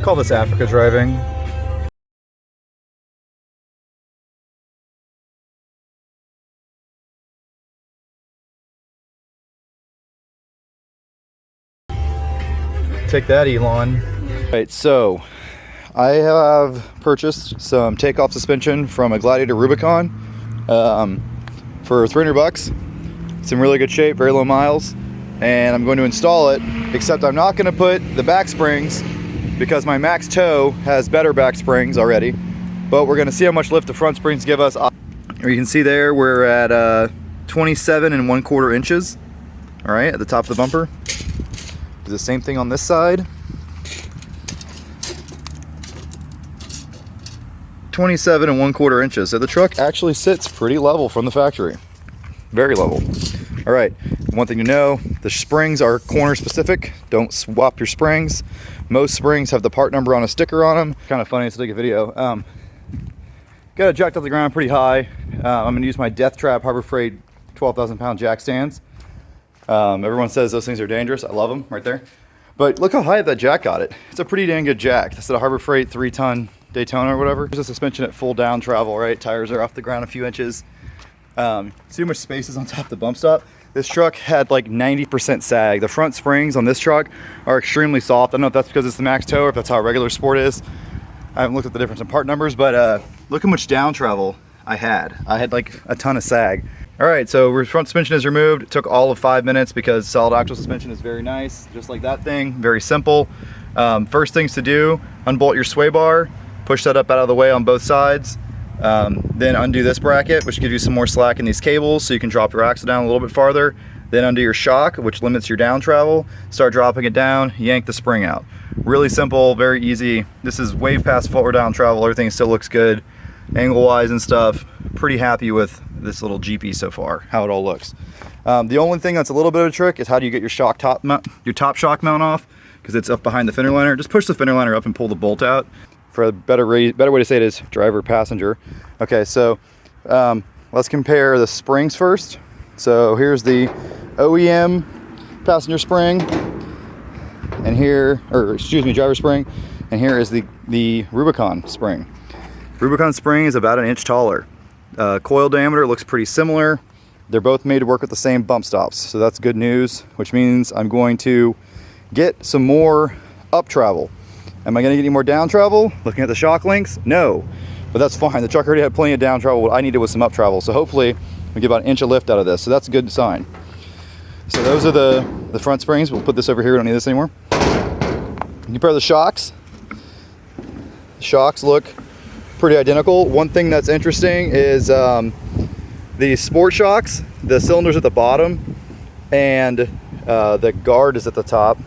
Call this Africa driving. Take that, Elon. All right, so I have purchased some takeoff suspension from a Gladiator Rubicon for 300 bucks. It's in really good shape, very low miles, and I'm going to install it, except I'm not going to put the back springs because my Max Tow has better back springs already, but we're going to see how much lift the front springs give us. You can see there we're at 27 1/4 inches, all right, at the top of the bumper. Do the same thing on this side. 27 1/4 inches. So the truck actually sits pretty level from the factory. Very level. All right, one thing to know, the springs are corner specific. Don't swap your springs. Most springs have the part number on a sticker on them. Kind of funny to take a video. Got it jacked off the ground pretty high. I'm gonna use my Death Trap Harbor Freight 12,000 pound jack stands. Everyone says those things are dangerous. I love them right there. But look how high that jack got it. It's a pretty dang good jack. That's a Harbor Freight 3-ton Daytona or whatever. There's a suspension at full down travel, right? Tires are off the ground a few inches. See how much space is on top of the bump stop? This truck had like 90% sag. The front springs on this truck are extremely soft. I don't know if that's because it's the Max Tow or if that's how regular Sport is. I haven't looked at the difference in part numbers, but look how much down travel I had. I had like a ton of sag. All right, so front suspension is removed. It took all of 5 minutes because solid axle suspension is very nice, just like that thing, very simple. First things to do, unbolt your sway bar, push that up out of the way on both sides, then undo this bracket, which gives you some more slack in these cables so you can drop your axle down a little bit farther. Then undo your shock, which limits your down travel. Start dropping it down, yank the spring out. Really simple, very easy. This is way past forward down travel. Everything still looks good, angle-wise and stuff. Pretty happy with this little GP so far, how it all looks. The only thing that's a little bit of a trick is how do you get your shock top mount, your top shock mount off, because it's up behind the fender liner. Just push the fender liner up and pull the bolt out. For a better way to say it is driver passenger. Okay, so let's compare the springs first. So here's the OEM passenger spring, and here, or excuse me, driver spring, and here is the Rubicon spring. Rubicon spring is about 1 inch taller. Coil diameter looks pretty similar. They're both made to work with the same bump stops, so that's good news, which means I'm going to get some more up travel. Am I going to get any more down travel? Looking at the shock links, no, but that's fine. The truck already had plenty of down travel. What I needed was some up travel, so hopefully we get about 1 inch of lift out of this, so that's a good sign. So those are the front springs. We'll put this over here. We don't need this anymore. Compare the shocks. The shocks look pretty identical. One thing that's interesting is the sport shocks, the cylinder's at the bottom and the guard is at the top.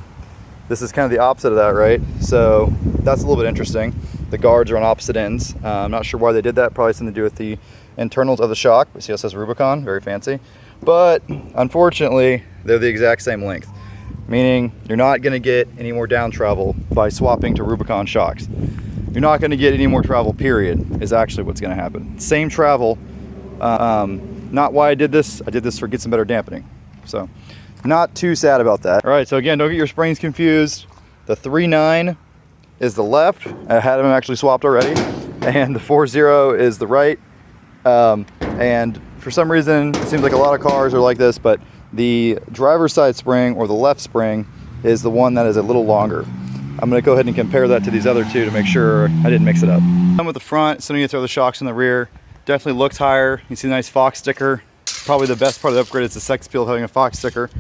This is kind of the opposite of that, right? So that's a little bit interesting. The guards are on opposite ends. I'm not sure why they did that. Probably something to do with the internals of the shock. See how it says Rubicon, very fancy. But unfortunately, they're the exact same length, meaning you're not gonna get any more down travel by swapping to Rubicon shocks. You're not gonna get any more travel, period, is actually what's gonna happen. Same travel, not why I did this for get some better dampening. So, not too sad about that. All right, so again, don't get your springs confused. The 3.9 is the left. I had them actually swapped already. And the 4.0 is the right. And for some reason, it seems like a lot of cars are like this, but the driver's side spring or the left spring is the one that is a little longer. I'm gonna go ahead and compare that to these other two to make sure I didn't mix it up. I'm with the front, so you throw the shocks in the rear. Definitely looks higher. You see the nice Fox sticker. Probably the best part of the upgrade is the sex appeal of having a Fox sticker.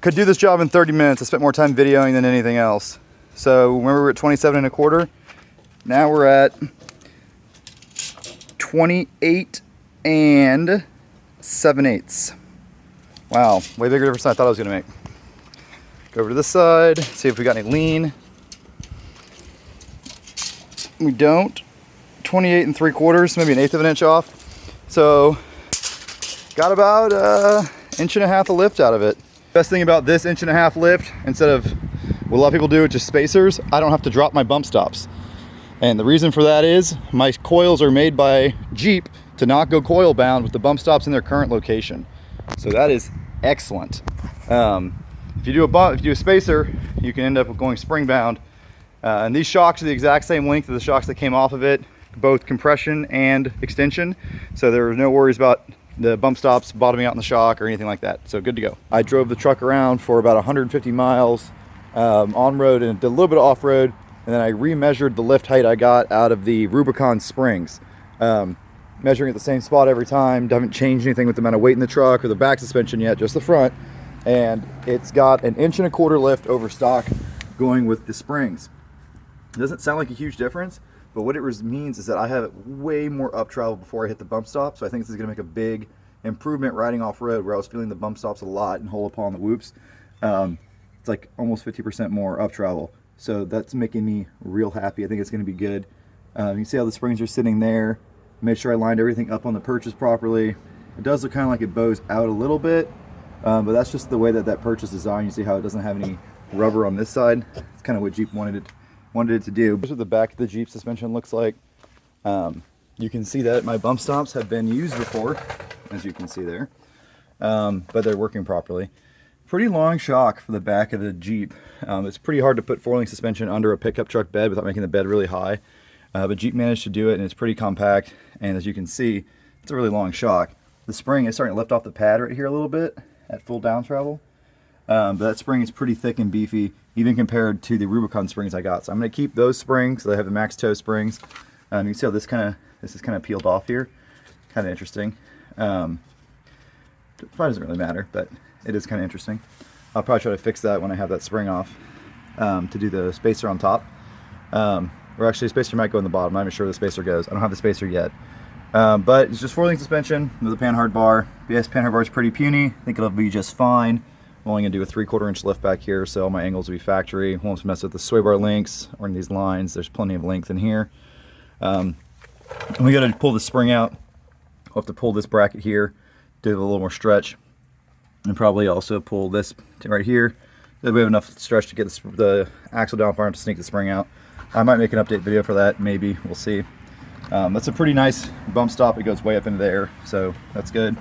Could do this job in 30 minutes. I spent more time videoing than anything else. So remember we're at 27 1/4. Now we're at 28 7/8. Wow, way bigger difference than I thought I was gonna make. Go over to this side, see if we got any lean. We don't. 28 3/4, maybe 1/8 of an inch off. So got about 1.5 inches of lift out of it. Best thing about this 1.5 inch lift, instead of what a lot of people do with just spacers, I don't have to drop my bump stops. And the reason for that is my coils are made by Jeep to not go coil bound with the bump stops in their current location. So that is excellent. If you do a spacer, you can end up going spring bound. And these shocks are the exact same length as the shocks that came off of it, both compression and extension. So there were no worries about the bump stops bottoming out in the shock or anything like that. So good to go. I drove the truck around for about 150 miles on road and did a little bit of off road. And then I remeasured the lift height I got out of the Rubicon springs. Measuring at the same spot every time. Haven't changed anything with the amount of weight in the truck or the back suspension yet, just the front. And it's got an 1.25 inch lift over stock going with the springs. It doesn't sound like a huge difference, but what it means is that I have way more up travel before I hit the bump stop. So I think this is gonna make a big improvement riding off road, where I was feeling the bump stops a lot and hole upon the whoops. It's like almost 50% more up travel. So that's making me real happy. I think it's gonna be good. You can see how the springs are sitting there. Made sure I lined everything up on the purchase properly. It does look kind of like it bows out a little bit, but that's just the way that purchase is designed. You see how it doesn't have any rubber on this side. It's kind of what Jeep wanted it to do. This is what the back of the Jeep suspension looks like. You can see that my bump stops have been used before, as you can see there, but they're working properly. Pretty long shock for the back of the Jeep. It's pretty hard to put 4-link suspension under a pickup truck bed without making the bed really high. But Jeep managed to do it, and it's pretty compact. And as you can see, it's a really long shock. The spring is starting to lift off the pad right here a little bit at full down travel. But that spring is pretty thick and beefy, even compared to the Rubicon springs I got. So I'm going to keep those springs. So they have the max toe springs. You can see how this is kind of peeled off here. Kind of interesting. Probably doesn't really matter, but it is kind of interesting. I'll probably try to fix that when I have that spring off to do the spacer on top. Or actually, the spacer might go in the bottom. I'm not even sure where the spacer goes. I don't have the spacer yet. But it's just 4-link suspension with a panhard bar. BS panhard bar is pretty puny. I think it'll be just fine. I'm only going to do a 3/4 inch lift back here, so all my angles will be factory. Won't mess with the sway bar links or in these lines. There's plenty of length in here. And we got to pull the spring out. We'll have to pull this bracket here, do a little more stretch, and probably also pull this right here. Then we have enough stretch to get the axle down far enough to sneak the spring out. I might make an update video for that, maybe, we'll see. That's a pretty nice bump stop. It goes way up into the air, so that's good.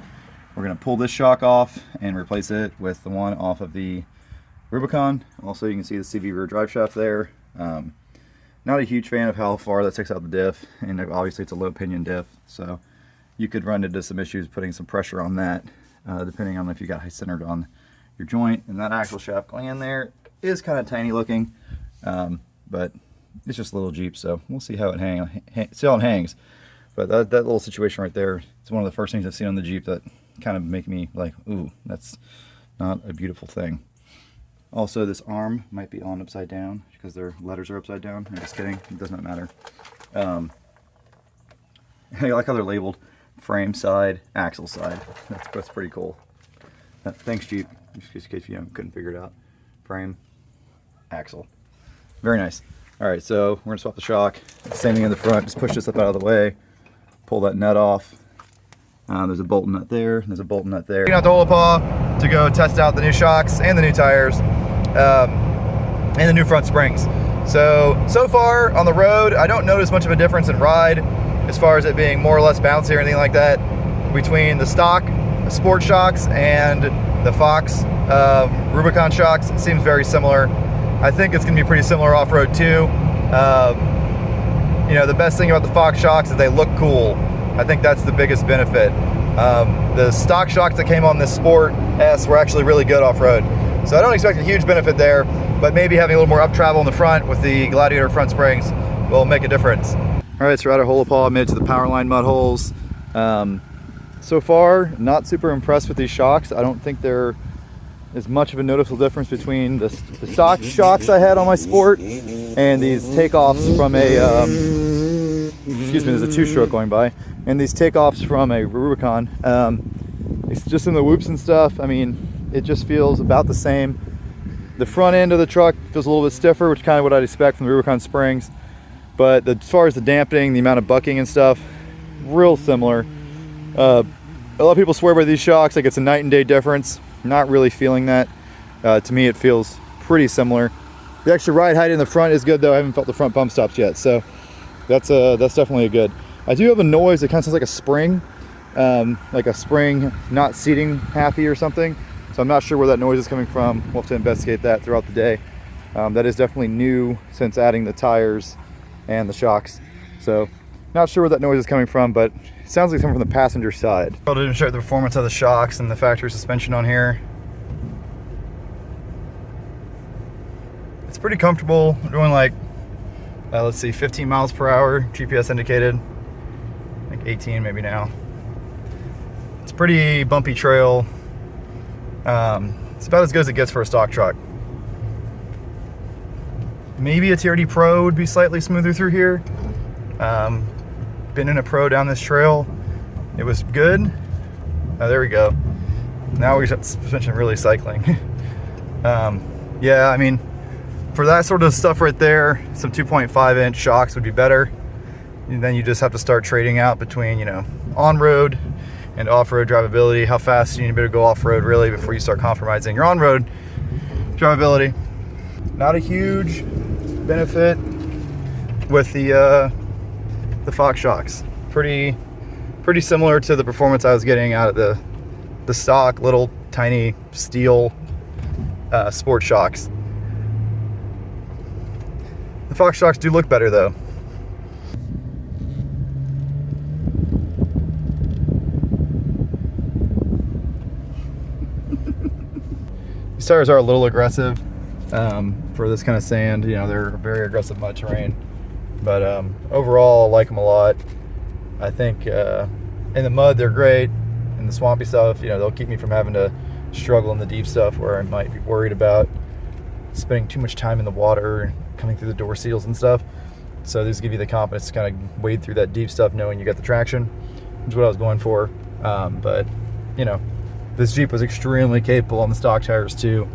We're gonna pull this shock off and replace it with the one off of the Rubicon. Also, you can see the CV rear drive shaft there. Not a huge fan of how far that takes out the diff, and obviously it's a low pinion diff, so you could run into some issues putting some pressure on that, depending on if you got high centered on your joint. And that axle shaft going in there is kind of tiny looking, but it's just a little Jeep, so we'll see how it hangs. But that little situation right there, it's one of the first things I've seen on the Jeep that kind of make me like, ooh, that's not a beautiful thing. Also, this arm might be on upside down because their letters are upside down. I'm just kidding, it does not matter. I like how they're labeled frame side, axle side. That's pretty cool. Thanks, Jeep, just in case you couldn't figure it out. Frame, axle. Very nice. All right, so we're gonna swap the shock. Same thing in the front, just push this up out of the way, pull that nut off. There's a bolt nut there, there's a bolt nut there. Taking out the hole paw to go test out the new shocks and the new tires and the new front springs. So far on the road, I don't notice much of a difference in ride as far as it being more or less bouncy or anything like that between the stock sport shocks and the Fox Rubicon shocks. It seems very similar. I think it's going to be pretty similar off-road too. You know, the best thing about the Fox shocks is they look cool. I think that's the biggest benefit. The stock shocks that came on this Sport S were actually really good off-road. So I don't expect a huge benefit there, but maybe having a little more up travel in the front with the Gladiator front springs will make a difference. All right, so we're at our hole paw, made it to the power line mud holes. So far, not super impressed with these shocks. I don't think they're as much of a noticeable difference between the stock shocks I had on my Sport and these takeoffs from a, excuse me, there's a two-stroke going by, and these takeoffs from a Rubicon. It's just in the whoops and stuff. I mean, it just feels about the same. The front end of the truck feels a little bit stiffer, which is kind of what I'd expect from the Rubicon springs. But as far as the dampening, the amount of bucking and stuff, real similar. A lot of people swear by these shocks like it's a night and day difference. Not really feeling that. To me, it feels pretty similar. The extra ride height in the front is good, though. I haven't felt the front bump stops yet, so that's definitely a good. I do have a noise that kind of sounds like a spring not seating happy or something. So I'm not sure where that noise is coming from. We'll have to investigate that throughout the day. That is definitely new since adding the tires and the shocks. So not sure where that noise is coming from, but it sounds like it's coming from the passenger side. I'll demonstrate the performance of the shocks and the factory suspension on here. It's pretty comfortable. We're doing like, let's see, 15 miles per hour, GPS indicated. Like 18 maybe now. It's a pretty bumpy trail. It's about as good as it gets for a stock truck. Maybe a TRD Pro would be slightly smoother through here. Been in a Pro down this trail. It was good. Oh, there we go. Now we got suspension really cycling. Yeah, I mean, for that sort of stuff right there, some 2.5 inch shocks would be better. And then you just have to start trading out between, you know, on-road and off-road drivability. How fast you need to go off-road really before you start compromising your on-road drivability. Not a huge benefit with the Fox shocks. Pretty similar to the performance I was getting out of the stock little tiny steel sport shocks. The Fox shocks do look better though. These tires are a little aggressive for this kind of sand. You know, they're very aggressive mud terrain. But overall, I like them a lot. I think in the mud, they're great. In the swampy stuff, you know, they'll keep me from having to struggle in the deep stuff where I might be worried about spending too much time in the water, coming through the door seals and stuff. So these give you the confidence to kind of wade through that deep stuff knowing you got the traction, which is what I was going for. But, you know, this Jeep was extremely capable on the stock tires too.